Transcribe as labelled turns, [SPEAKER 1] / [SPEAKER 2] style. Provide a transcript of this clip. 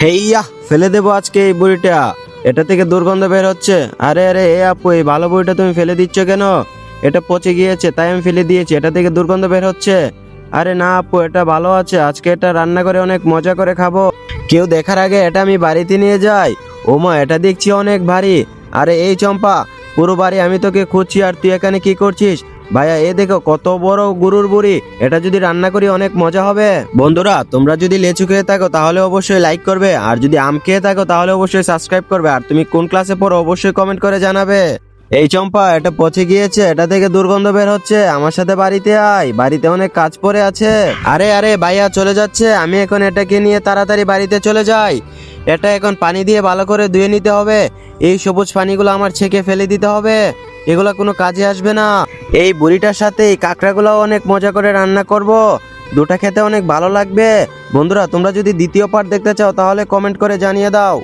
[SPEAKER 1] হেইয়া ফেলে দেবো আজকে এই বুড়িটা। এটা থেকে দুর্গন্ধ বের হচ্ছে। আরে আরে এ আপু, এই ভালো বুড়িটা তুমি ফেলে দিচ্ছ কেন? এটা পচে গিয়েছে তাই আমি ফেলে দিয়েছি, এটা থেকে দুর্গন্ধ বের হচ্ছে। আরে না আপু, এটা ভালো আছে, আজকে এটা রান্না করে অনেক মজা করে খাবো। কেউ দেখার আগে এটা আমি বাড়িতে নিয়ে যাই। ওমা, এটা দেখছি অনেক ভারী। আরে এই চম্পা, পুরো বাড়ি আমি তোকে খুঁজছি আর তুই এখানে কি করছিস? ভাইয়া এ দেখো কত বড় গরুর বুড়ি, এটা যদি রান্না করি অনেক মজা হবে। বন্ধুরা, তোমরা যদি লেচু খেয়ে থাকো তাহলে অবশ্যই লাইক করবে, আর যদি আম খেয়ে থাকো তাহলে অবশ্যই সাবস্ক্রাইব করবে, আর তুমি কোন ক্লাসে পড়ো অবশ্যই কমেন্ট করে জানাবে। এই চম্পা, এটা পচে গিয়েছে, এটা থেকে দুর্গন্ধ বের হচ্ছে, আমার সাথে বাড়িতে আয়, বাড়িতে অনেক কাজ পড়ে আছে। আরে আরে ভাইয়া চলে যাচ্ছে, আমি এখন এটাকে নিয়ে তাড়াতাড়ি বাড়িতে চলে যাই। এটা এখন পানি দিয়ে ভালো করে ধুয়ে নিতে হবে। এই সবুজ পানিগুলো আমার ছেঁকে ফেলে দিতে হবে, এগুলা কোনো কাজে আসবে না। এই বুড়িটার সাথে এই কাঁকড়াগুলো অনেক মজা করে রান্না করব, দুটা খেতে অনেক ভালো লাগবে। বন্ধুরা, তোমরা যদি দ্বিতীয় পার্ট দেখতে চাও তাহলে কমেন্ট করে জানিয়ে দাও।